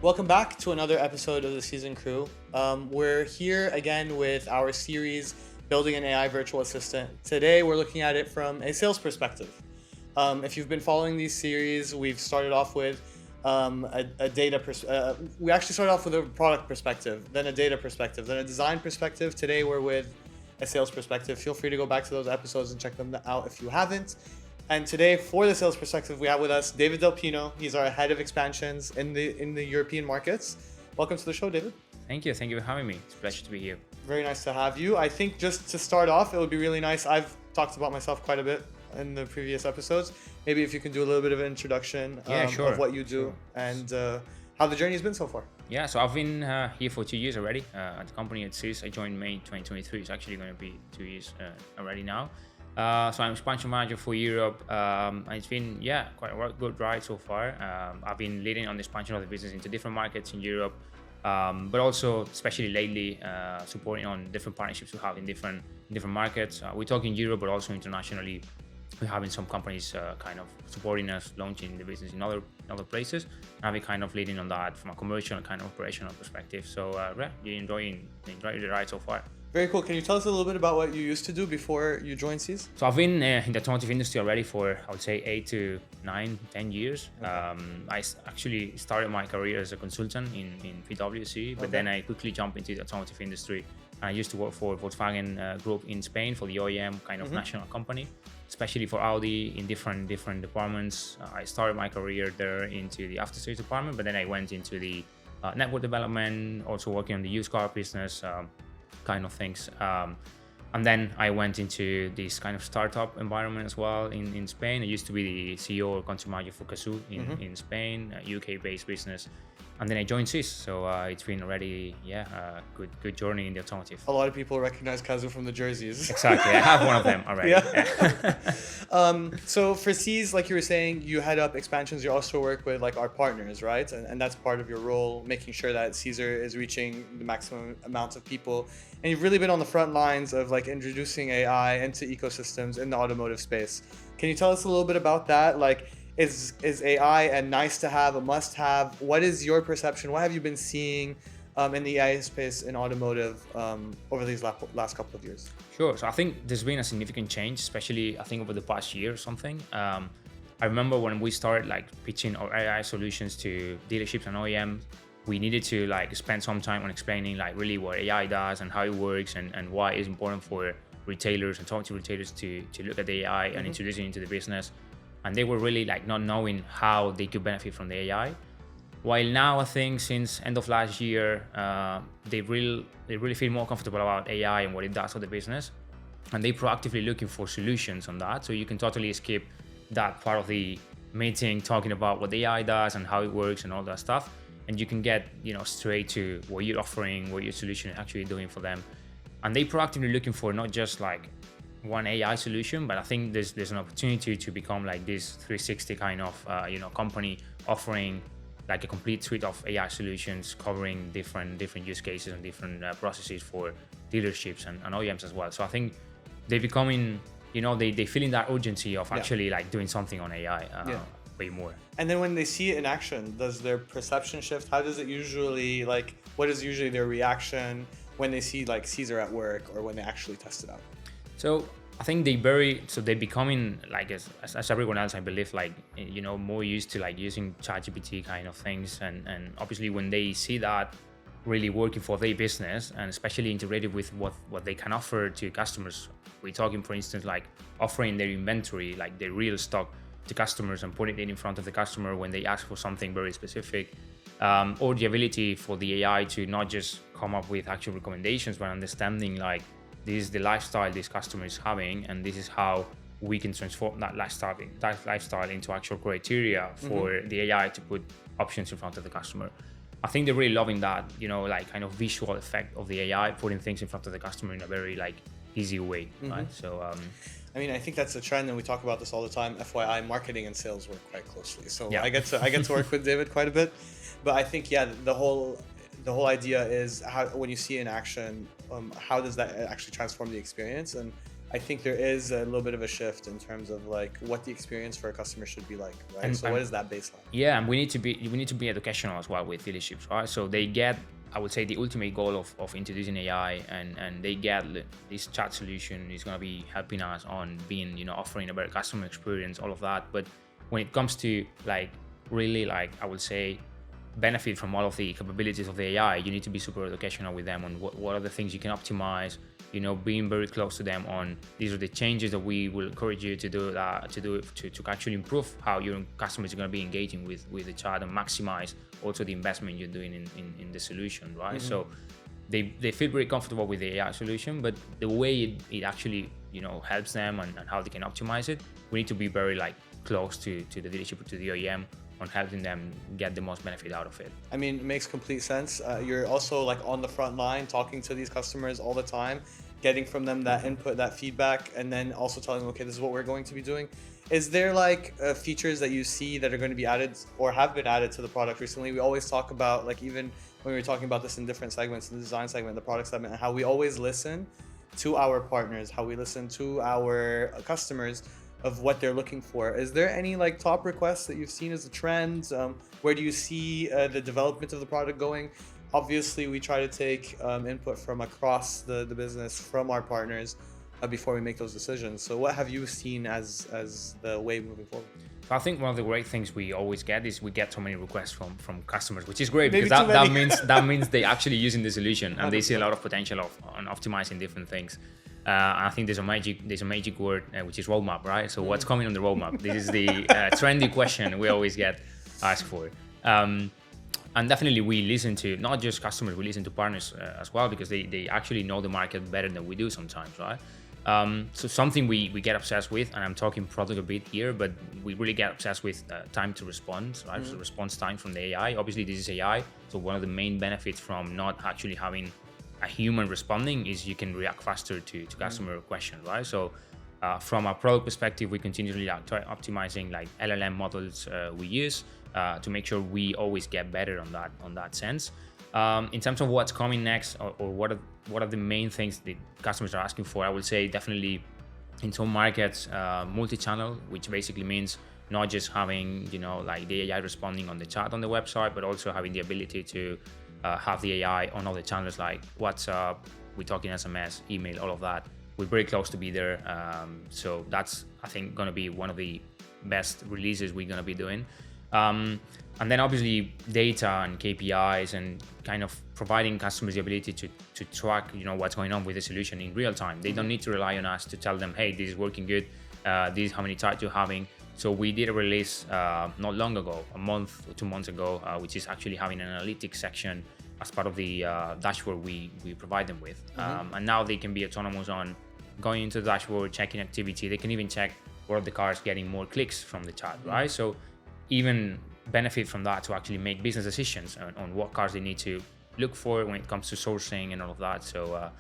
Welcome back to another episode of the Seezoned Crew. We're here again with our series, Building an AI Virtual Assistant. Today, we're looking at it from a sales perspective. If you've been following these series, we've started off with we actually started off with a product perspective, then a data perspective, then a design perspective. Today, we're with a sales perspective. Feel free to go back to those episodes and check them out if you haven't. And today, for the sales perspective, we have with us David Del Pino. He's our head of expansions in the European markets. Welcome to the show, David. Thank you for having me. It's a pleasure to be here. Very nice to have you. I think just to start off, it would be really nice. I've talked about myself quite a bit in the previous episodes. Maybe if you can do a little bit of an introduction of what you do and how the journey has been so far. Yeah, so I've been here for 2 years already at the company at Seez. I joined May 2023. It's actually going to be 2 years already now. So I'm expansion manager for Europe. And it's been, quite a good ride so far. I've been leading on the expansion of the business into different markets in Europe, but also, especially lately, supporting on different partnerships we have in different markets. We talk in Europe, but also internationally. We're having some companies kind of supporting us, launching the business in other places. And I've been kind of leading on that from a commercial and kind of operational perspective. So you're enjoying the ride so far. Very cool. Can you tell us a little bit about what you used to do before you joined Seez? So I've been in the automotive industry already for, I would say, 8 to 10 years. Okay. I actually started my career as a consultant in PwC, but then I quickly jumped into the automotive industry. And I used to work for Volkswagen Group in Spain for the OEM kind of national company, especially for Audi in different departments. I started my career there into the after-sales department, but then I went into the network development, also working on the used car business, kind of things. And then I went into this kind of startup environment as well in Spain. I used to be the CEO or country manager for Cazoo in Spain, a UK-based business. And then I joined Seez, so it's been already a good journey in the automotive. A lot of people recognize Cazoo from the jerseys. Exactly, I have one of them already. So for Seez, like you were saying, you head up expansions. You also work with like our partners, right? And that's part of your role, making sure that Seezr is reaching the maximum amounts of people. And you've really been on the front lines of like introducing AI into ecosystems in the automotive space. Can you tell us a little bit about that? Like, is AI a nice to have, a must have? What is your perception? What have you been seeing in the AI space in automotive over these last couple of years? Sure. So I think there's been a significant change, especially I think over the past year or something. I remember when we started like pitching our AI solutions to dealerships and OEMs, we needed to like spend some time on explaining like really what AI does and how it works and why it's important for retailers and automotive retailers to look at the AI and introduce it into the business. And they were really like not knowing how they could benefit from the AI. While now I think since end of last year, they really feel more comfortable about AI and what it does for the business. And they proactively looking for solutions on that. So you can totally skip that part of the meeting talking about what the AI does and how it works and all that stuff. And you can get, straight to what you're offering, what your solution is actually doing for them. And they proactively looking for not just like one AI solution, but I think there's an opportunity to become like this 360 kind of company offering like a complete suite of AI solutions covering different use cases and different processes for dealerships and OEMs as well. So I think they're becoming, they feeling that urgency of actually like doing something on AI way more. And then when they see it in action, does their perception shift? How does it usually what is usually their reaction when they see like Seezr at work or when they actually test it out? So I think they're becoming like as everyone else, I believe, like, more used to like using ChatGPT kind of things. And obviously when they see that really working for their business and especially integrated with what they can offer to customers. We're talking, for instance, like offering their inventory, like their real stock to customers and putting it in front of the customer when they ask for something very specific. Or the ability for the AI to not just come up with actual recommendations, but understanding like, this is the lifestyle this customer is having, and this is how we can transform that lifestyle into actual criteria for the AI to put options in front of the customer. I think they're really loving that, like kind of visual effect of the AI, putting things in front of the customer in a very like easy way, right? So, I mean, I think that's a trend, and we talk about this all the time. FYI, marketing and sales work quite closely. So I get to work with David quite a bit, but I think the whole idea is how when you see it in action, how does that actually transform the experience? And I think there is a little bit of a shift in terms of like what the experience for a customer should be like, right? So what is that baseline? Yeah, and we need to be educational as well with dealerships, right? So they get, I would say, the ultimate goal of introducing AI, and they get this chat solution is going to be helping us on being, offering a better customer experience, all of that. But when it comes to like really, like, I would say, benefit from all of the capabilities of the AI, you need to be super educational with them on what are the things you can optimize, being very close to them on these are the changes that we will encourage you to do, to actually improve how your customers are going to be engaging with the chat and maximize also the investment you're doing in the solution, right? So they feel very comfortable with the AI solution, but the way it actually helps them and how they can optimize it, we need to be very like close to the dealership, to the OEM, on helping them get the most benefit out of it. I mean, it makes complete sense. You're also like on the front line talking to these customers all the time, getting from them that input, that feedback, and then also telling them, okay, this is what we're going to be doing. Is there like features that you see that are going to be added or have been added to the product recently? We always talk about, like, even when we were talking about this in different segments, the design segment, the product segment, and how we always listen to our partners, how we listen to our customers of what they're looking for. Is there any like top requests that you've seen as a trend? Where do you see the development of the product going? Obviously, we try to take input from across the business, from our partners, before we make those decisions. So what have you seen as the way moving forward? I think one of the great things we always get is we get so many requests from customers, which is great. Maybe because too many. that means they actually using the solution and they see a 100%. lot of potential on optimizing different things. I think there's a magic word, which is roadmap, right? So what's coming on the roadmap? This is the trendy question we always get asked for. And definitely we listen to not just customers, we listen to partners as well, because they actually know the market better than we do sometimes, right? So something we get obsessed with, and I'm talking product a bit here, but we really get obsessed with time to respond, right? So response time from the AI. Obviously, this is AI. So one of the main benefits from not actually having a human responding is you can react faster to customer questions, right? So from a product perspective, we continually are optimizing like LLM models we use to make sure we always get better on that sense. In terms of what's coming next, or what are the main things that customers are asking for, I would say definitely in some markets, multi-channel, which basically means not just having like the AI responding on the chat on the website, but also having the ability to have the AI on other channels like WhatsApp, we're talking SMS, email, all of that. We're very close to be there. So that's, I think, going to be one of the best releases we're going to be doing. And then obviously data and KPIs and kind of providing customers the ability to track, what's going on with the solution in real time. They don't need to rely on us to tell them, hey, this is working good. This is how many charts you're having. So we did a release not long ago, a month or 2 months ago, which is actually having an analytics section as part of the dashboard we provide them with. And now they can be autonomous on going into the dashboard, checking activity. They can even check where the car is getting more clicks from the chat, right? So even benefit from that to actually make business decisions on what cars they need to look for when it comes to sourcing and all of that. So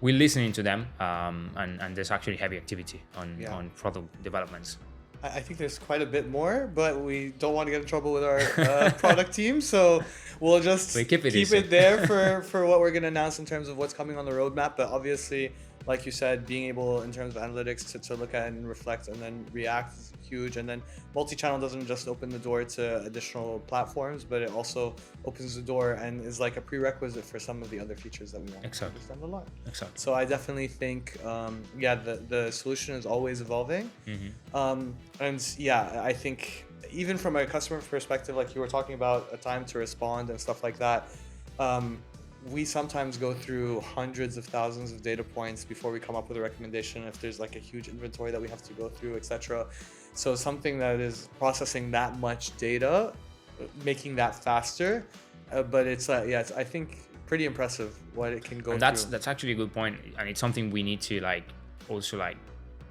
we're listening to them, and there's actually heavy activity on product developments. I think there's quite a bit more, but we don't want to get in trouble with our product team, so we'll just keep it there for what we're going to announce in terms of what's coming on the roadmap. But obviously, like you said, being able in terms of analytics to look at and reflect and then react is huge. And then multi-channel doesn't just open the door to additional platforms, but it also opens the door and is like a prerequisite for some of the other features that we want to understand a lot. Exactly. So I definitely think, the solution is always evolving. And yeah, I think even from a customer perspective, like you were talking about a time to respond and stuff like that, we sometimes go through hundreds of thousands of data points before we come up with a recommendation, if there's like a huge inventory that we have to go through, etc. So something that is processing that much data, making that faster, but it's I think pretty impressive what it can go and through. That's actually a good point, and it's something we need to also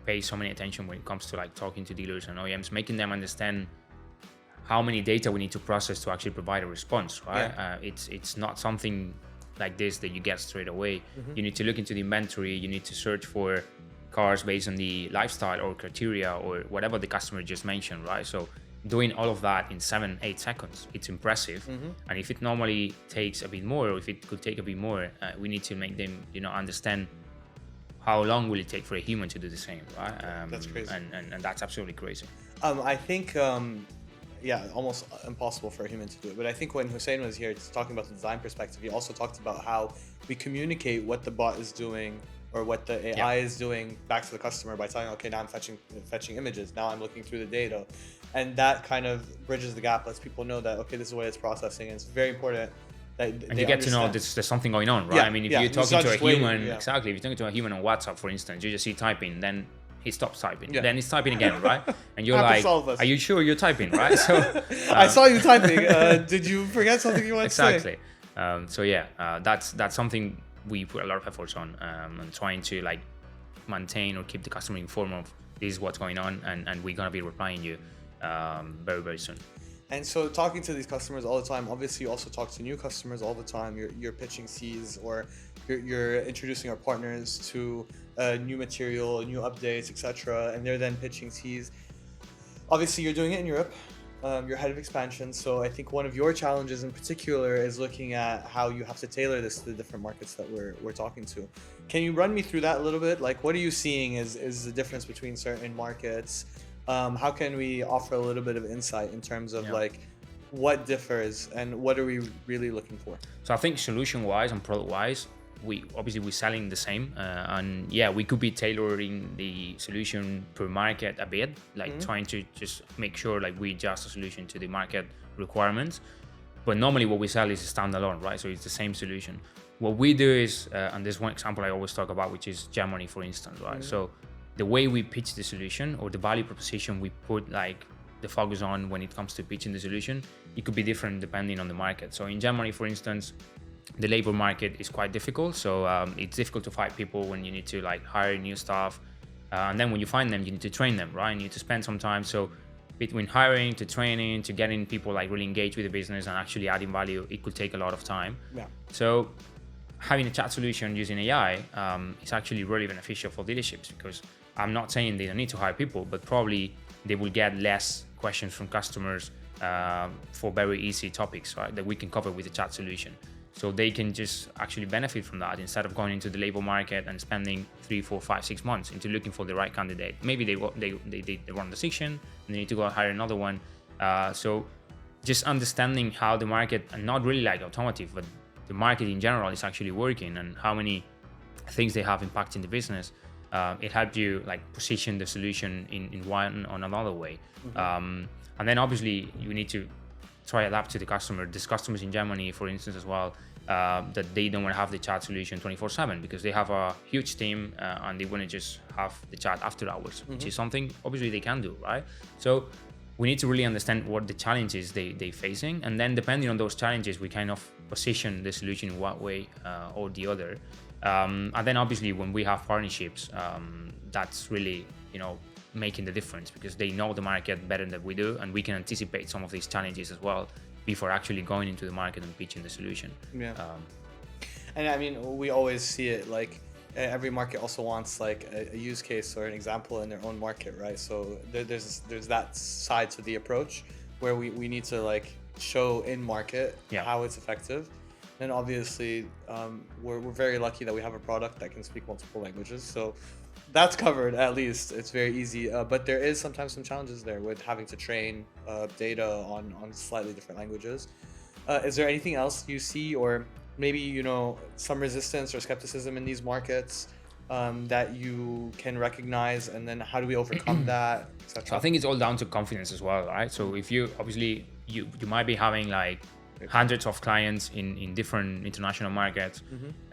pay so many attention when it comes to talking to dealers and OEMs, making them understand how many data we need to process to actually provide a response, right? It's not something like this that you get straight away. You need to look into the inventory, you need to search for cars based on the lifestyle or criteria or whatever the customer just mentioned, right? So doing all of that in 7-8 seconds, it's impressive. And if it normally takes a bit more, or if it could take a bit more, we need to make them understand how long will it take for a human to do the same, right? That's crazy. And that's absolutely crazy. I think, yeah, almost impossible for a human to do it. But I think when Hussein was here talking about the design perspective, he also talked about how we communicate what the bot is doing or what the AI is doing back to the customer by telling, okay, now I'm fetching images. Now I'm looking through the data. And that kind of bridges the gap, lets people know that, okay, this is what it's processing. And it's very important that and you get to know there's something going on, right? Yeah, I mean, if yeah. you're talking to a human, yeah. exactly, if you're talking to a human on WhatsApp, for instance, you just see typing, then he stops typing, Yeah. then he's typing again, right? And you're Happens like, to all of us. are you sure you're typing, right? So I saw you typing. Did you forget something you wanted to say? exactly. So yeah, that's something we put a lot of efforts on, and trying to like maintain or keep the customer informed of this is what's going on, and we're gonna be replying you very, very soon. And so talking to these customers all the time, obviously you also talk to new customers all the time. You're pitching Seez, or you're introducing our partners to new material, new updates, etc. And they're then pitching Seez. Obviously you're doing it in Europe. You're head of expansion. So I think one of your challenges in particular is looking at how you have to tailor this to the different markets that we're talking to. Can you run me through that a little bit? Like, what are you seeing is the difference between certain markets? How can we offer a little bit of insight in terms of like what differs and what are we really looking for? So I think solution-wise and product-wise, we're selling the same, and yeah, we could be tailoring the solution per market a bit, like trying to just make sure like we adjust the solution to the market requirements. But normally what we sell is a standalone, right? So it's the same solution. What we do is, and there's one example I always talk about, which is Germany, for instance, right? So the way we pitch the solution or the value proposition we put like the focus on when it comes to pitching the solution, it could be different depending on the market. So in Germany, for instance, the labor market is quite difficult. So it's difficult to find people when you need to like hire new staff. And then when you find them, you need to train them, right? You need to spend some time. So between hiring to training to getting people like really engaged with the business and actually adding value, it could take a lot of time. Yeah. So having a chat solution using AI is actually really beneficial for dealerships, because I'm not saying they don't need to hire people, but probably they will get less questions from customers for very easy topics, right, that we can cover with the chat solution. So they can just actually benefit from that instead of going into the labor market and spending 3, 4, 5, 6 months into looking for the right candidate. Maybe they run the decision and they need to go hire another one. So just understanding how the market, and not really like automotive, but the market in general is actually working and how many things they have impacting the business. It helps you like position the solution in one or another way. And then obviously you need to try adapt to the customer. There's customers in Germany, for instance, as well, that they don't want to have the chat solution 24/7 because they have a huge team and they want to just have the chat after hours, which is something obviously they can do, right? So we need to really understand what the challenges they're facing, and then depending on those challenges, we kind of position the solution in one way or the other. And then obviously when we have partnerships, that's really, making the difference, because they know the market better than we do, and we can anticipate some of these challenges as well before actually going into the market and pitching the solution. Yeah. And I mean, we always see it like every market also wants like a use case or an example in their own market, right? So there's that side to the approach where we need to like show in market how it's effective. And obviously we're very lucky that we have a product that can speak multiple languages, so that's covered. At least it's very easy, but there is sometimes some challenges there with having to train data on slightly different languages. Is there anything else you see, or maybe some resistance or skepticism in these markets that you can recognize, and then how do we overcome that, etc.? So I think it's all down to confidence as well, right? So if you obviously you might be having like hundreds of clients in different international markets,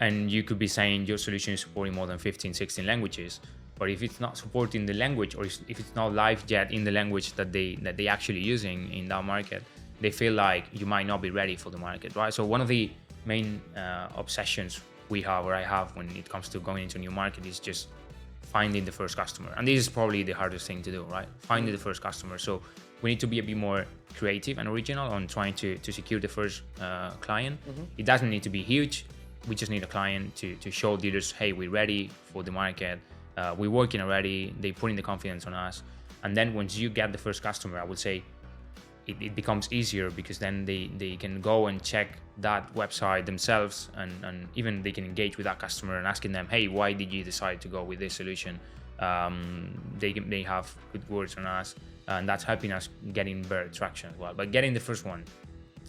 and you could be saying your solution is supporting more than 15, 16 languages, but if it's not supporting the language, or if it's not live yet in the language that they actually using in that market, they feel like you might not be ready for the market, right? So one of the main obsessions we have, or I have, when it comes to going into a new market is just finding the first customer, and this is probably the hardest thing to do, right? Finding the first customer. So we need to be a bit more creative and original on trying to secure the first client. It doesn't need to be huge. We just need a client to show dealers, hey, we're ready for the market. We're working already. They put in the confidence on us. And then once you get the first customer, I would say it becomes easier because then they can go and check that website themselves, and even they can engage with that customer and asking them, hey, why did you decide to go with this solution? They have good words on us, and that's helping us getting better traction as well. But getting the first one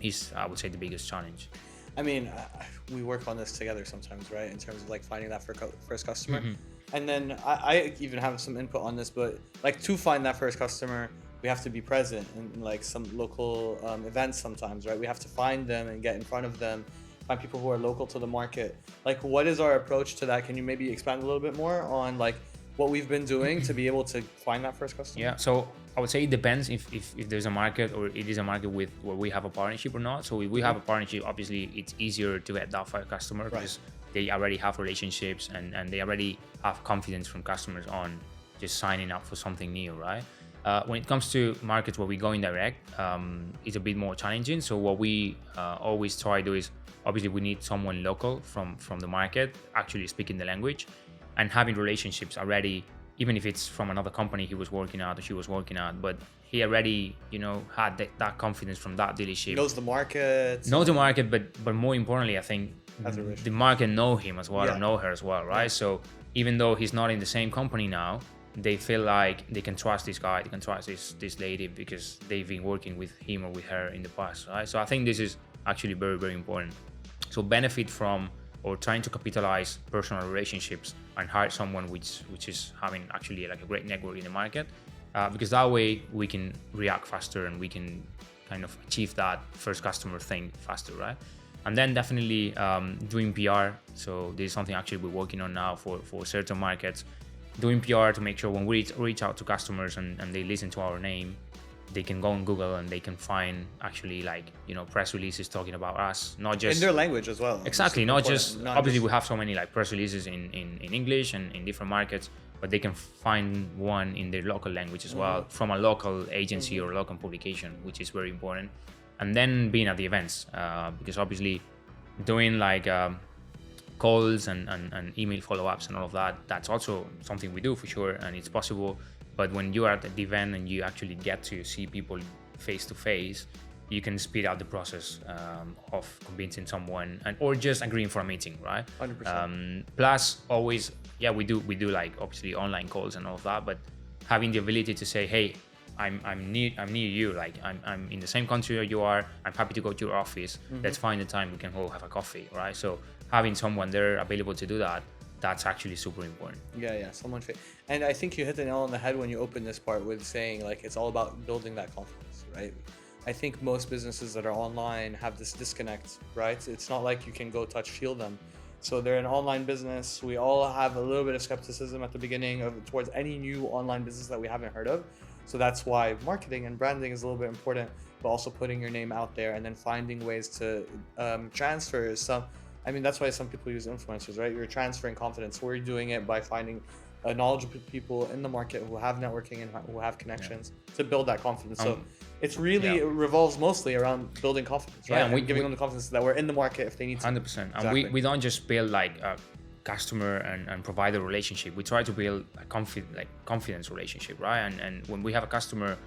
is, I would say, the biggest challenge. I mean, we work on this together sometimes, right? In terms of like finding that first customer. And then I even have some input on this, but like to find that first customer, we have to be present in like some local events sometimes, right? We have to find them and get in front of them, find people who are local to the market. Like, what is our approach to that? Can you maybe expand a little bit more on like what we've been doing to be able to find that first customer? Yeah, so I would say it depends if there's a market, or it is a market with where we have a partnership or not. So if we have a partnership, obviously it's easier to get that first customer because they already have relationships and they already have confidence from customers on just signing up for something new, right? When it comes to markets where we go indirect, it's a bit more challenging. So what we always try to do is, obviously we need someone local from the market actually speaking the language and having relationships already, even if it's from another company he was working at or she was working at, but he already, had that confidence from that dealership. Knows the market. Knows the market, but more importantly, I think the market know him as well, or know her as well, right? So even though he's not in the same company now, they feel like they can trust this guy, they can trust this lady because they've been working with him or with her in the past, right? So I think this is actually very, very important. So benefit from or trying to capitalize personal relationships and hire someone which is having actually like a great network in the market, because that way we can react faster and we can kind of achieve that first customer thing faster, right? And then definitely doing PR. So this is something actually we're working on now for certain markets, doing PR to make sure when we reach out to customers and they listen to our name, they can go on Google and they can find actually like, press releases talking about us, not just in their language as well. Exactly. Not just, obviously we have so many like press releases in English and in different markets, but they can find one in their local language as well from a local agency or local publication, which is very important. And then being at the events, because obviously doing like calls and email follow-ups and all of that, that's also something we do for sure, and it's possible. But when you are at the event and you actually get to see people face to face, you can speed up the process of convincing someone or just agreeing for a meeting, right? 100%. Plus, always, we do like obviously online calls and all of that, but having the ability to say, hey, I'm near you, like I'm in the same country where you are, I'm happy to go to your office, let's find the time we can all have a coffee, right? So having someone there available to do that, that's actually super important. Someone and I think you hit the nail on the head when you opened this part with saying like it's all about building that confidence, right? I think most businesses that are online have this disconnect, right? It's not like you can go touch feel them. So they're an online business. We all have a little bit of skepticism at the beginning towards any new online business that we haven't heard of. So that's why marketing and branding is a little bit important, but also putting your name out there and then finding ways to transfer some. I mean, that's why some people use influencers, right? You're transferring confidence. We're doing it by finding knowledgeable people in the market who have networking and who have connections to build that confidence. So it's really it revolves mostly around building confidence, right? And giving them the confidence that we're in the market if they need to. 100%. Exactly. And we don't just build like a customer and provider relationship. We try to build a confidence relationship, right? And when we have a customer,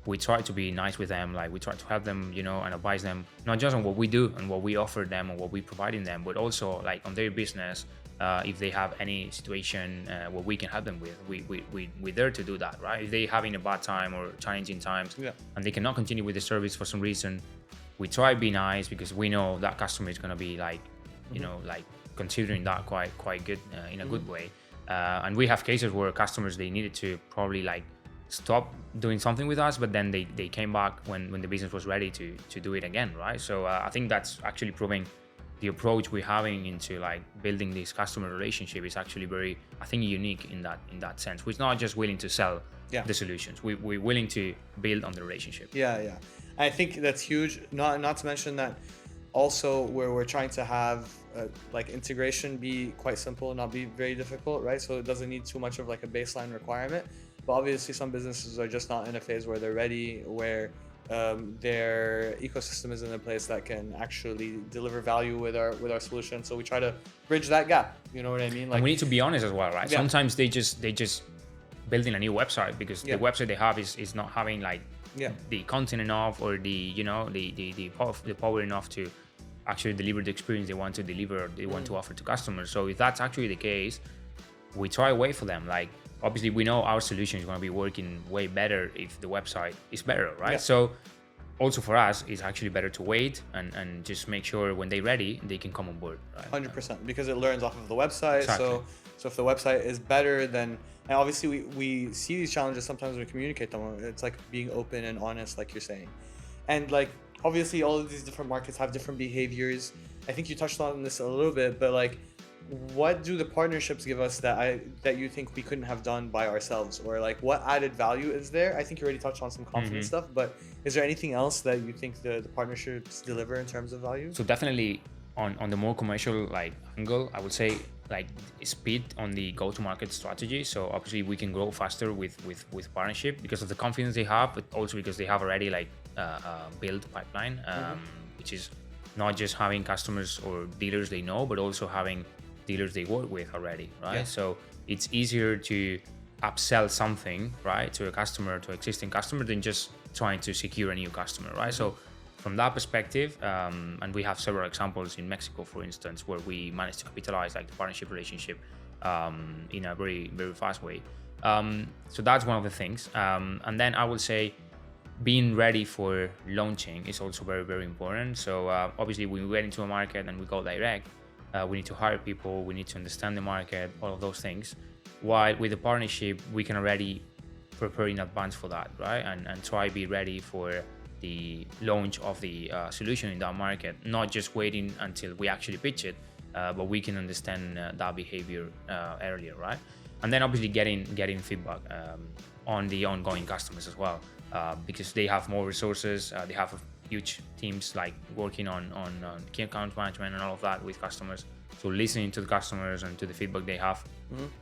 we try to be nice with them, like we try to help them, and advise them, not just on what we do and what we offer them and what we providing them, but also like on their business. If they have any situation what we can help them with, we're there to do that, right? If they're having a bad time or challenging times and they cannot continue with the service for some reason, we try to be nice because we know that customer is going to be like, like considering that quite good in a good way. And we have cases where customers, they needed to probably like stop doing something with us, but then they came back when the business was ready to do it again, right? So I think that's actually proving the approach we're having into like building this customer relationship is actually very, I think, unique in that sense. We're not just willing to sell the solutions. We're willing to build on the relationship. I think that's huge. Not to mention that also we're trying to have like integration be quite simple, not be very difficult, right? So it doesn't need too much of like a baseline requirement. But obviously some businesses are just not in a phase where they're ready, where their ecosystem is in a place that can actually deliver value with our solution. So we try to bridge that gap. You know what I mean? Like, and we need to be honest as well, right? Sometimes they just building a new website because the website they have is not having like the content enough, or the power enough to actually deliver the experience they want to deliver, or they want to offer to customers. So if that's actually the case, we try to wait for them. Like, obviously we know our solution is going to be working way better if the website is better, right? So also for us, it's actually better to wait and just make sure when they're ready, they can come on board, right? 100%, because it learns off of the website. Exactly. So if the website is better, then, and obviously we see these challenges sometimes we communicate them. It's like being open and honest, like you're saying. And like, obviously all of these different markets have different behaviors. I think you touched on this a little bit, but like, what do the partnerships give us that you think we couldn't have done by ourselves? Or like, what added value is there? I think you already touched on some confidence stuff, but is there anything else that you think the partnerships deliver in terms of value? So definitely on the more commercial like angle, I would say like speed on the go-to-market strategy. So obviously we can grow faster with partnership because of the confidence they have, but also because they have already like built pipeline, which is not just having customers or dealers they know, but also having dealers they work with already, right? So it's easier to upsell something, right, to a customer, to existing customer, than just trying to secure a new customer, right? So from that perspective, and we have several examples in Mexico, for instance, where we managed to capitalize like the partnership relationship in a very, very fast way. So that's one of the things. And then I would say being ready for launching is also very, very important. So obviously when we get into a market and we go direct, we need to hire people, we need to understand the market, all of those things. While with the partnership, we can already prepare in advance for that, right? And try to be ready for the launch of the solution in that market, not just waiting until we actually pitch it, but we can understand that behavior earlier, right? And then obviously getting feedback on the ongoing customers as well, because they have more resources, they have huge teams like working on key account management and all of that with customers. So listening to the customers and to the feedback they have,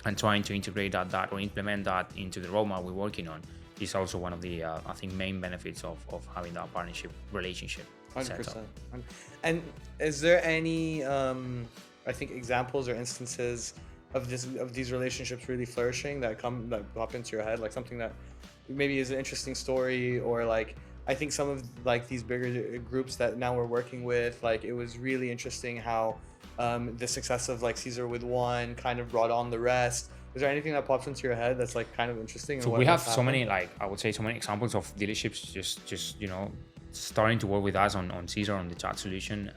and trying to integrate that or implement that into the roadmap we're working on is also one of the I think main benefits of having that partnership relationship. 100%. And is there any I think examples or instances of these relationships really flourishing that pop into your head, like something that maybe is an interesting story, or like I think some of like these bigger groups that now we're working with, like it was really interesting how the success of like Seezar with one kind of brought on the rest. Is there anything that pops into your head that's like kind of interesting? So we have so many, like I would say, so many examples of dealerships just starting to work with us on Seezar, on the chat solution,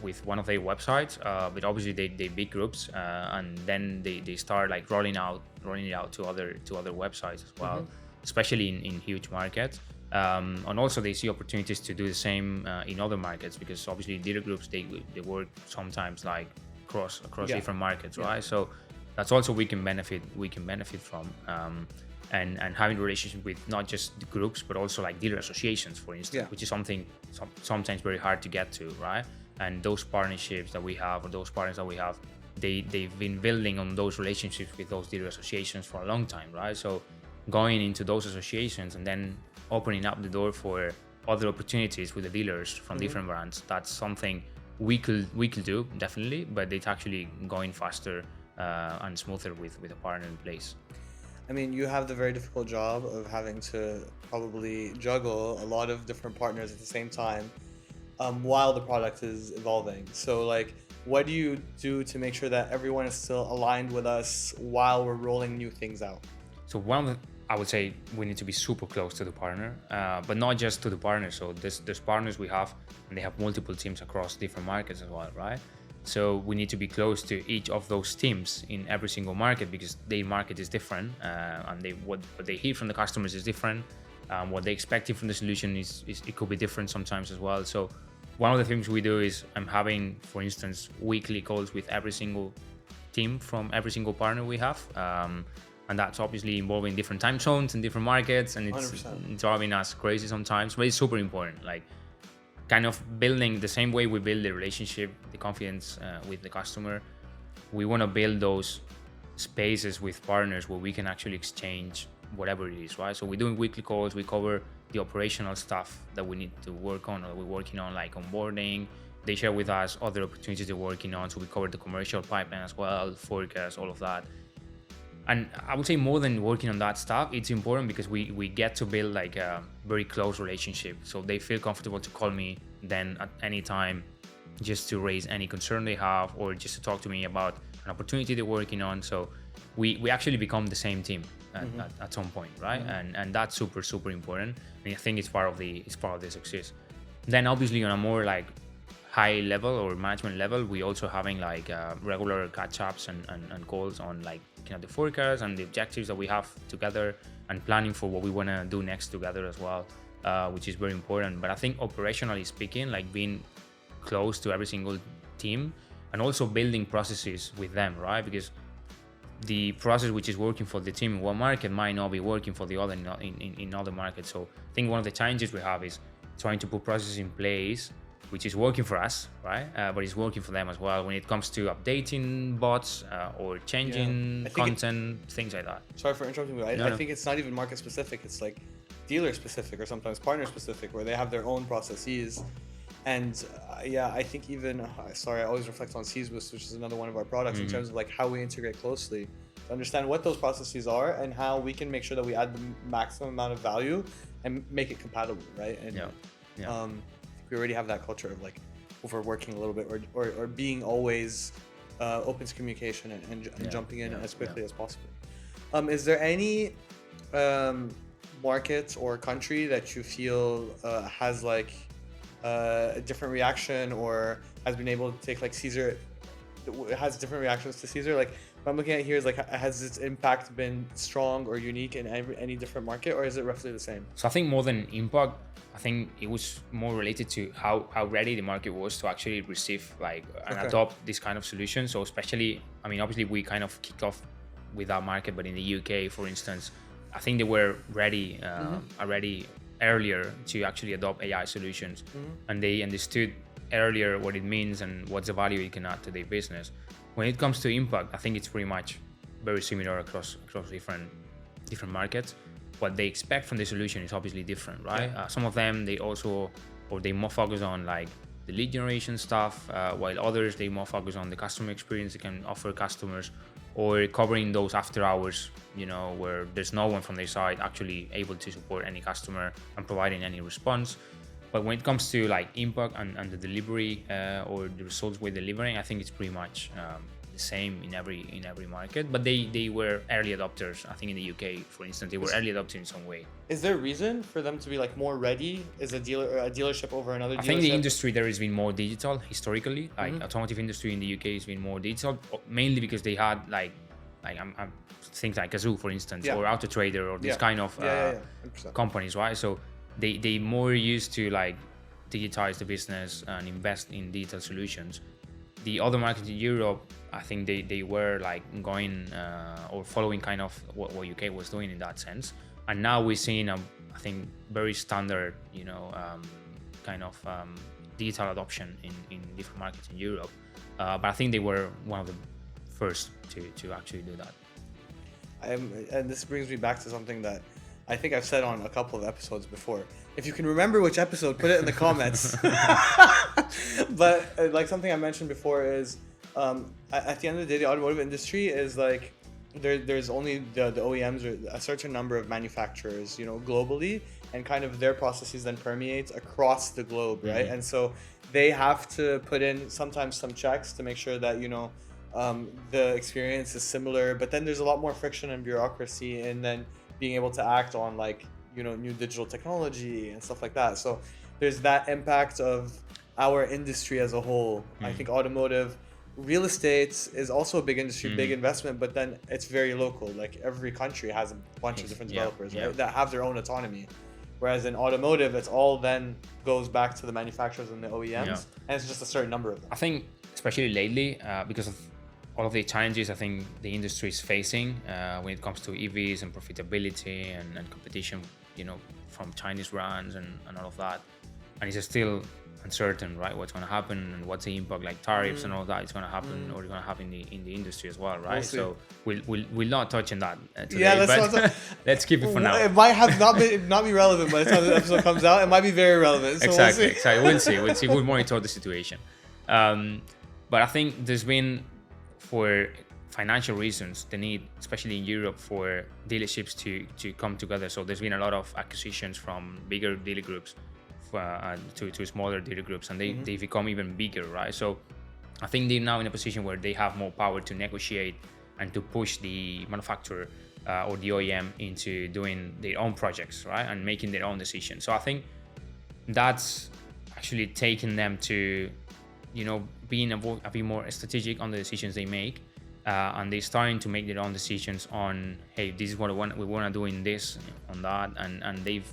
with one of their websites. But obviously they big groups, and then they start like rolling it out to other websites as well, especially in huge markets. And also they see opportunities to do the same in other markets, because obviously dealer groups they work sometimes like across different markets, right? So that's also we can benefit from, and having a relationship with not just the groups but also like dealer associations, for instance, which is something sometimes very hard to get to, right? And those partnerships that we have, or those partners that we have, they've been building on those relationships with those dealer associations for a long time, right? So going into those associations and then opening up the door for other opportunities with the dealers from different brands, that's something we could do definitely, but it's actually going faster and smoother with a partner in place. I mean, you have the very difficult job of having to probably juggle a lot of different partners at the same time while the product is evolving. So like, what do you do to make sure that everyone is still aligned with us while we're rolling new things out? So I would say we need to be super close to the partner, but not just to the partner. So there's partners we have, and they have multiple teams across different markets as well, right? So we need to be close to each of those teams in every single market, because their market is different, and what they hear from the customers is different. What they expect from the solution is it could be different sometimes as well. So one of the things we do is I'm having, for instance, weekly calls with every single team from every single partner we have. And that's obviously involving different time zones and different markets, and it's 100%. Driving us crazy sometimes, but it's super important. Like, kind of building the same way we build the relationship, the confidence with the customer. We want to build those spaces with partners where we can actually exchange whatever it is, right? So we're doing weekly calls. We cover the operational stuff that we need to work on, or we're working on, like onboarding. They share with us other opportunities they're working on. So we cover the commercial pipeline as well, forecast, all of that. And I would say more than working on that stuff, it's important because we get to build like a very close relationship. So they feel comfortable to call me then at any time, just to raise any concern they have, or just to talk to me about an opportunity they're working on. So we actually become the same team at some point, right? And that's super important. And I think it's part of the success. Then obviously on a more like high level or management level, we also having like regular catch-ups and calls on like the forecast and the objectives that we have together, and planning for what we want to do next together as well, which is very important. But I think operationally speaking, like being close to every single team and also building processes with them, right? Because the process which is working for the team in one market might not be working for the other in other markets. So I think one of the challenges we have is trying to put processes in place which is working for us, right? But it's working for them as well when it comes to updating bots or changing content, things like that. Sorry for interrupting you. I think it's not even market specific. It's like dealer specific or sometimes partner specific, where they have their own processes. And I think even, I always reflect on Seezoned, which is another one of our products, in terms of like how we integrate closely to understand what those processes are and how we can make sure that we add the maximum amount of value and make it compatible, right? And we already have that culture of like overworking a little bit or being always open to communication and jumping in as quickly as possible. Is there any market or country that you feel has like a different reaction or has been able to take like Seezar, has different reactions to Seezar? Like what I'm looking at here is like, has its impact been strong or unique in any different market, or is it roughly the same? So I think more than impact, I think it was more related to how ready the market was to actually receive like and adopt this kind of solution. So especially, I mean, obviously we kind of kicked off with that market, but in the UK, for instance, I think they were ready already earlier to actually adopt AI solutions, and they understood earlier what it means and what's the value it can add to their business. When it comes to impact, I think it's pretty much very similar across different markets. What they expect from the solution is obviously different, right? Some of them they more focus on like the lead generation stuff, while others they more focus on the customer experience they can offer customers, or covering those after hours, where there's no one from their side actually able to support any customer and providing any response. But when it comes to like impact and the delivery or the results we're delivering, I think it's pretty much the same in every market. But they were early adopters. I think in the UK, for instance, they were early adopters in some way. Is there a reason for them to be like more ready? Is a dealership over another dealership? I think the industry there has been more digital historically. Like automotive industry in the UK has been more digital, mainly because they had like things like Kazoo, for instance, or AutoTrader or this kind of companies, right? So they more used to like digitize the business and invest in digital solutions. The other markets in Europe, I think they were like going or following kind of what UK was doing in that sense. And now we're seeing I think very standard, kind of digital adoption in different markets in Europe. But I think they were one of the first to actually do that. And this brings me back to something that I think I've said on a couple of episodes before. If you can remember which episode, put it in the comments. But like something I mentioned before is at the end of the day, the automotive industry is like there's only the OEMs or a certain number of manufacturers, globally, and kind of their processes then permeate across the globe, right? And so they have to put in sometimes some checks to make sure that the experience is similar, but then there's a lot more friction and bureaucracy, and then being able to act on like new digital technology and stuff like that. So there's that impact of our industry as a whole. I think automotive, real estate is also a big industry, big investment, but then it's very local. Like every country has a bunch of different developers, right, that have their own autonomy. Whereas in automotive, it's all then goes back to the manufacturers and the OEMs, and it's just a certain number of them. I think especially lately, because of all of the challenges I think the industry is facing when it comes to EVs and profitability and competition, from Chinese brands and all of that. And it's still uncertain, right? What's going to happen and what's the impact, like tariffs and all that is going to happen or is going to happen in the industry as well, right? So we'll not touch on that today, but let's keep it for now. It might have not be relevant by the time the episode comes out. It might be very relevant. So exactly. We'll see. We'll monitor the situation. But I think there's been for financial reasons, the need, especially in Europe, for dealerships to come together. So there's been a lot of acquisitions from bigger dealer groups to smaller dealer groups, and they become even bigger, right? So I think they're now in a position where they have more power to negotiate and to push the manufacturer or the OEM into doing their own projects, right, and making their own decisions. So I think that's actually taking them to, being a bit more strategic on the decisions they make, and they're starting to make their own decisions on, hey, this is what we want to do in this, on that, and they've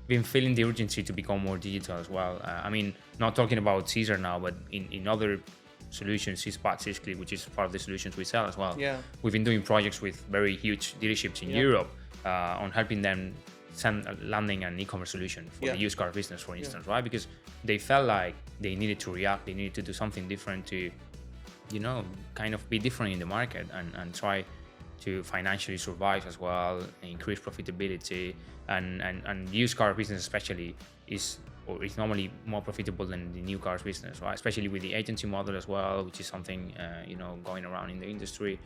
been feeling the urgency to become more digital as well. I mean, not talking about Seezar now, but in other solutions, Seezclick, which is part of the solutions we sell as well. Yeah. We've been doing projects with very huge dealerships in Europe on helping them landing an e-commerce solution for the used car business, for instance, right? Because they felt like they needed to react, they needed to do something different to, kind of be different in the market and try to financially survive as well, increase profitability, and used car business especially is normally more profitable than the new cars business, right? Especially with the agency model as well, which is something going around in the industry.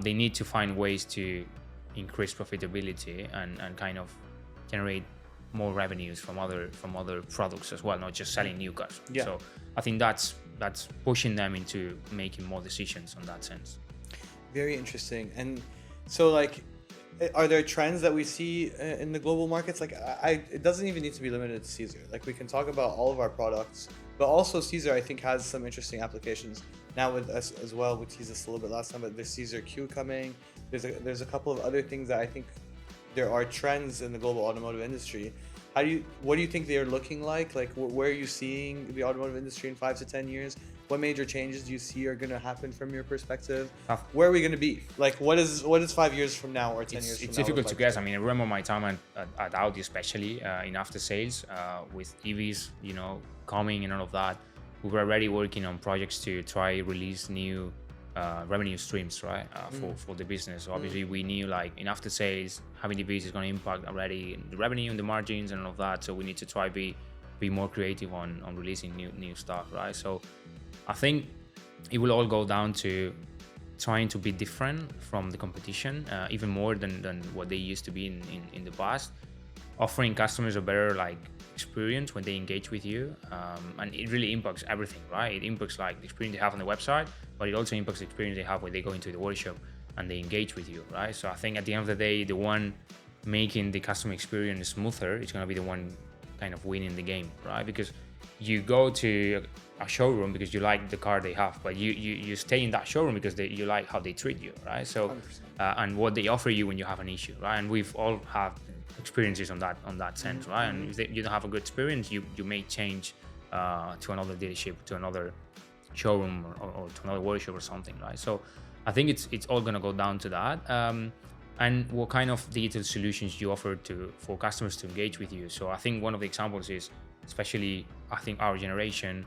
They need to find ways to increase profitability and kind of generate more revenues from other products as well, not just selling new cars. Yeah. So I think that's pushing them into making more decisions on that sense. Very interesting. And so, like, are there trends that we see in the global markets? Like, it doesn't even need to be limited to Seezar. Like, we can talk about all of our products, but also Seezar, I think, has some interesting applications now with us as well. We teased this a little bit last time, but there's Seezar Q coming. There's a couple of other things that I think there are trends in the global automotive industry. What do you think they're looking like? Like, where are you seeing the automotive industry in 5 to 10 years? What major changes do you see are going to happen from your perspective? Where are we going to be? Like, what is 5 years from now or 10 years from now? It's difficult to guess. I mean, I remember my time at Audi, especially in after sales, with EVs, coming and all of that. We were already working on projects to try release new revenue streams, right, for the business. So obviously we knew, like, in after sales, having EVs is going to impact already the revenue and the margins and all of that. So we need to try be more creative on releasing new stuff, right? So I think it will all go down to trying to be different from the competition, even more than what they used to be in the past, offering customers a better, like, experience when they engage with you, and it really impacts everything, right? It impacts, like, the experience they have on the website, but it also impacts the experience they have when they go into the workshop and they engage with you, right? So I think at the end of the day, the one making the customer experience smoother is going to be the one kind of winning the game, right? Because you go to a showroom because you like the car they have, but you stay in that showroom because you like how they treat you, right? So and what they offer you when you have an issue, right? And we've all had experiences on that sense, right? And if you don't have a good experience, you may change to another dealership, to another showroom, or to another workshop or something, right? So I think it's all gonna go down to that, and what kind of digital solutions you offer for customers to engage with you. So I think one of the examples is, especially I think our generation,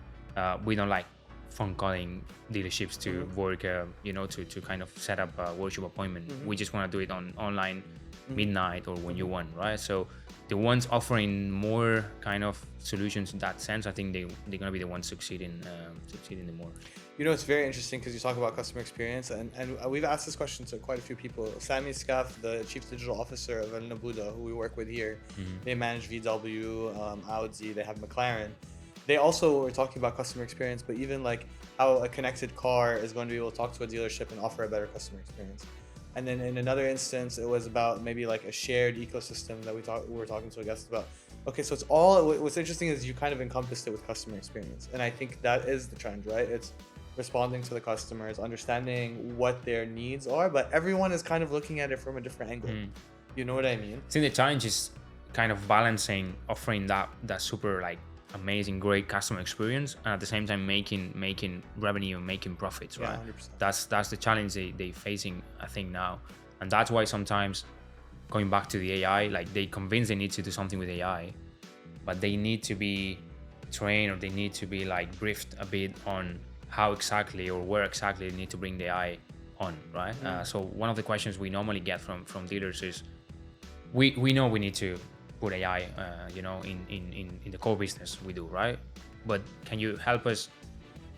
we don't like phone calling dealerships to work, to kind of set up a workshop appointment. We just want to do it online midnight or when you want, right? So the ones offering more kind of solutions in that sense, I think they're gonna be the ones succeeding the more. It's very interesting because you talk about customer experience, and we've asked this question to quite a few people. Sami Skaf, the Chief Digital Officer of El Nabuda, who we work with here, they manage VW, Audi, they have McLaren. They also were talking about customer experience, but even like how a connected car is going to be able to talk to a dealership and offer a better customer experience. And then in another instance, it was about maybe like a shared ecosystem that we were talking to a guest about. Okay, so it's all, what's interesting is you kind of encompassed it with customer experience. And I think that is the trend, right? It's responding to the customers, understanding what their needs are, but everyone is kind of looking at it from a different angle. You know what I mean? I think the challenge is kind of balancing, offering that super, like, amazing, great customer experience, and at the same time making revenue and making profits, right? Yeah, 100%. That's the challenge they're facing, I think, now. And that's why sometimes, going back to the AI, like, they convince they need to do something with AI, but they need to be trained, or they need to be, like, briefed a bit on how exactly or where exactly they need to bring the AI on, right? So one of the questions we normally get from dealers is, we know we need to put AI, in the core business we do, right? But can you help us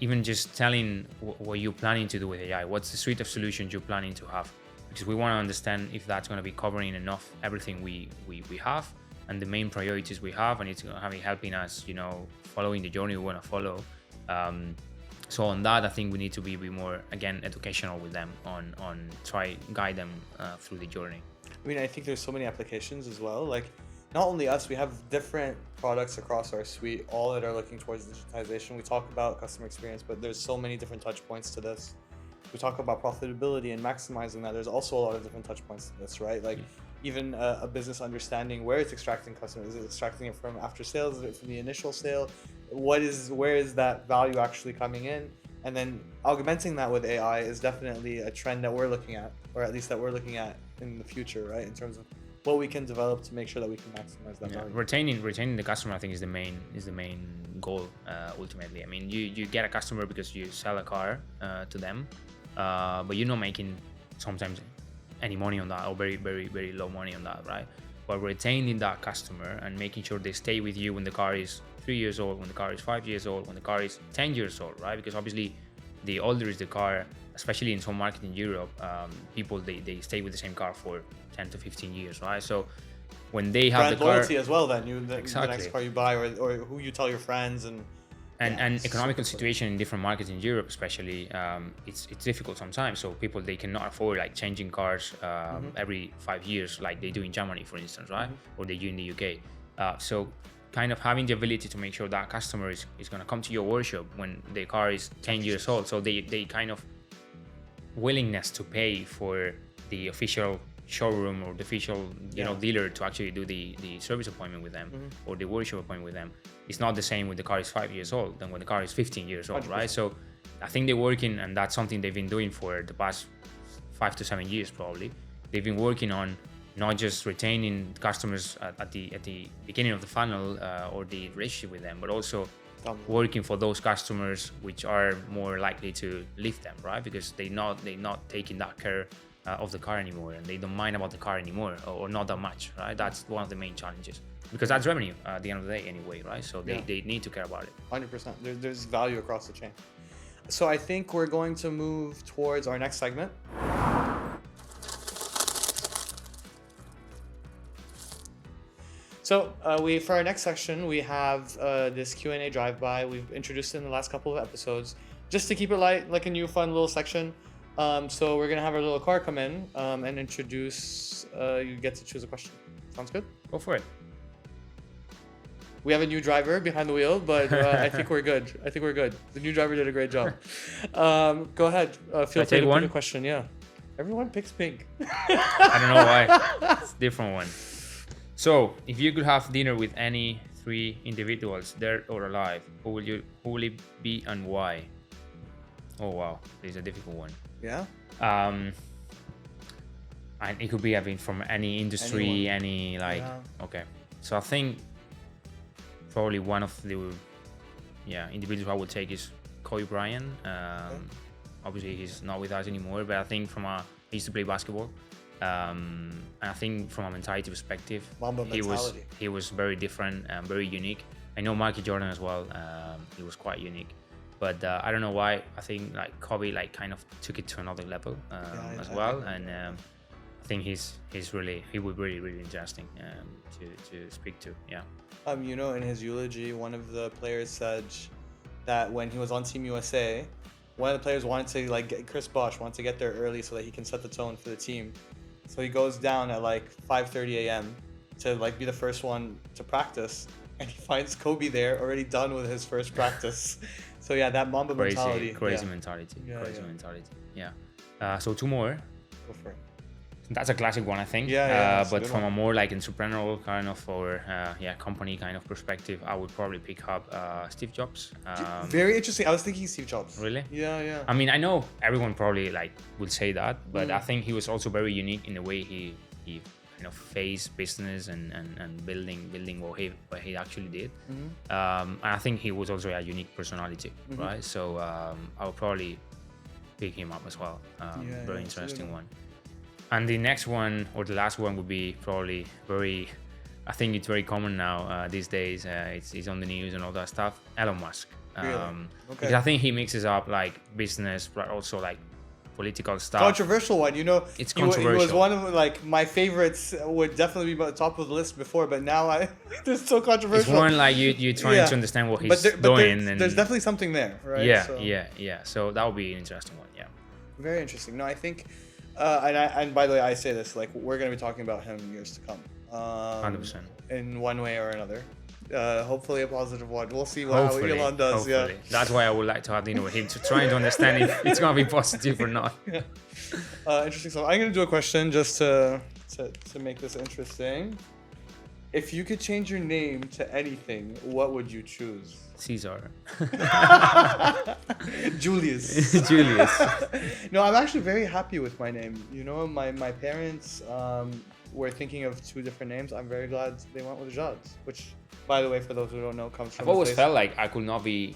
even just telling what you're planning to do with AI. What's the suite of solutions you're planning to have? Because we want to understand if that's going to be covering enough everything we have and the main priorities we have, and it's going to be helping us, following the journey we want to follow. So on that, I think we need to be more, again, educational with them on try guide them through the journey. I mean, I think there's so many applications as well. Like, not only us, we have different products across our suite, all that are looking towards digitization. We talk about customer experience, but there's so many different touch points to this. We talk about profitability and maximizing that. There's also a lot of different touch points to this, right? Like, even a business understanding where it's extracting customers. Is it extracting it from after sales? Is it from the initial sale? Where is that value actually coming in? And then augmenting that with AI is definitely a trend that we're looking at, or at least that we're looking at in the future, right? In terms of what we can develop to make sure that we can maximize that value. Retaining the customer, I think, is the main goal ultimately. I mean, you get a customer because you sell a car to them, but you're not making sometimes any money on that, or very, very, very low money on that, right? But retaining that customer and making sure they stay with you when the car is 3 years old, when the car is 5 years old, when the car is 10 years old, right? Because obviously the older is the car, especially in some market in Europe, people, they stay with the same car for 10 to 15 years, right? So when they have brand the car, loyalty as well, then exactly. The next car you buy, or who you tell your friends, and economical situation in different markets in Europe, especially, it's difficult sometimes. So people, they cannot afford like changing cars every 5 years, like they do in Germany, for instance, right? Or they do in the UK. So kind of having the ability to make sure that customer is going to come to your workshop when their car is 10 years old. So they kind of willingness to pay for the official showroom or the official dealer to actually do the service appointment with them or the workshop appointment with them. It's not the same when the car is 5 years old than when the car is 15 years old, 100%. Right? So I think they're working, and that's something they've been doing for the past 5 to 7 years probably. They've been working on not just retaining customers at the beginning of the funnel or the relationship with them, but also working for those customers which are more likely to leave them, right? Because they're not taking that care of the car anymore, and they don't mind about the car anymore, or not that much, right? That's one of the main challenges, because that's revenue at the end of the day anyway, right? So they need to care about it. 100%. There's value across the chain. So I think we're going to move towards our next segment. So for our next section, we have this Q&A drive-by. We've introduced it in the last couple of episodes, just to keep it light, like a new fun little section. So we're gonna have our little car come in and introduce. You get to choose a question. Sounds good? Go for it. We have a new driver behind the wheel, but I think we're good. The new driver did a great job. Go ahead. Feel free to pick a question. Yeah. Everyone picks pink. I don't know why. It's a different one. So, if you could have dinner with any 3 individuals, dead or alive, who will it be and why? Oh wow, this is a difficult one. Yeah. And it could be from any industry, Okay. So I think probably one of the individuals I would take is Kobe Bryant. Obviously he's not with us anymore, but I think he used to play basketball. And I think from a mentality perspective, he was very different and very unique. I know Michael Jordan as well. He was quite unique. But I don't know why. I think Kobe kind of took it to another level as well, and I think he would be really, really interesting to speak to. Yeah. In his eulogy, one of the players said that when he was on Team USA, one of the players wanted to Chris Bosh wanted to get there early so that he can set the tone for the team. So he goes down at 5:30 a.m. to be the first one to practice, and he finds Kobe there already done with his first practice. So yeah, that Mamba mentality. Crazy mentality. Yeah. So 2 more. Go for it. That's a classic one, I think. But from a more entrepreneurial kind of company kind of perspective, I would probably pick up Steve Jobs. Very interesting. I was thinking Steve Jobs. Really? Yeah. I mean, I know everyone probably would say that, but I think he was also very unique in the way he kind of faced business and building what he actually did. And I think he was also a unique personality, right? So I would probably pick him up as well. Very interesting one. And the next one, or the last one, would be probably I think it's very common now these days. It's on the news and all that stuff. Elon Musk. Because I think he mixes up like business, but also like political stuff. Controversial one, you know. It's He controversial. was one of like my favorites. Would definitely be at the top of the list before, but now this is so controversial. It's more like you trying to understand what he's doing. There's definitely something there, right? Yeah. So that would be an interesting one. Yeah. Very interesting. No, I think, and by the way, I say this like we're gonna be talking about him in years to come. 100%. In one way or another. Hopefully a positive one. We'll see how Elon does. Hopefully. Yeah. That's why I would like to have dinner with him to try and understand if it's gonna be positive or not. Yeah. Interesting. So I'm gonna do a question just to make this interesting. If you could change your name to anything, what would you choose? Seezar. Julius. Julius. No, I'm actually very happy with my name. You know, my parents were thinking of 2 different names. I'm very glad they went with Jad, which, by the way, for those who don't know, comes from. I've always felt like I could not be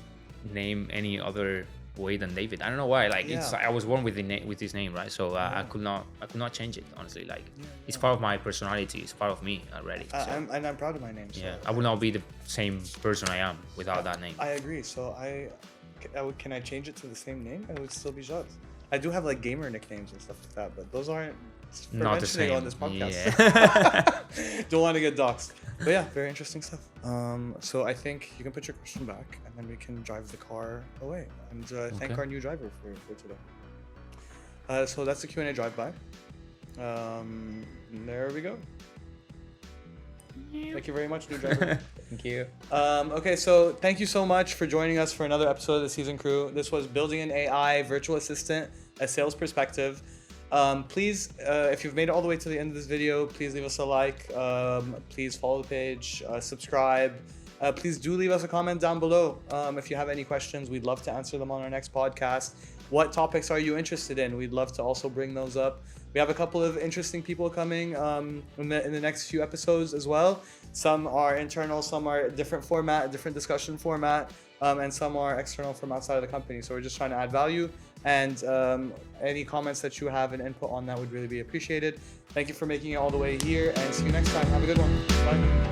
named any other way than David. I don't know why. Like it's I was born with this name, right? So I could not change it. Honestly, like it's part of my personality. It's part of me already. So. I'm proud of my name. So. Yeah, I would not be the same person I am without that name. I agree. So can I change it to the same name? It would still be Jad. I do have like gamer nicknames and stuff like that, but those aren't not the same on this podcast. Yeah. Don't want to get doxxed. But yeah, very interesting stuff. So I think you can put your question back, and then we can drive the car away and thank our new driver for today. So that's the Q&A drive-by. There we go. Thank you very much, new driver. Thank you. Okay, so thank you so much for joining us for another episode of the Seezoned Crew. This was Building an AI Virtual Assistant, a Sales Perspective. Please, if you've made it all the way to the end of this video, please leave us a like. Please follow the page, subscribe. Please do leave us a comment down below. If you have any questions, we'd love to answer them on our next podcast. What topics are you interested in? We'd love to also bring those up. We have a couple of interesting people coming in the next few episodes as well. Some are internal, some are different format, different discussion format, and some are external from outside of the company. So we're just trying to add value, and any comments that you have and input on that would really be appreciated. Thank you for making it all the way here, and see you next time. Have a good one. Bye.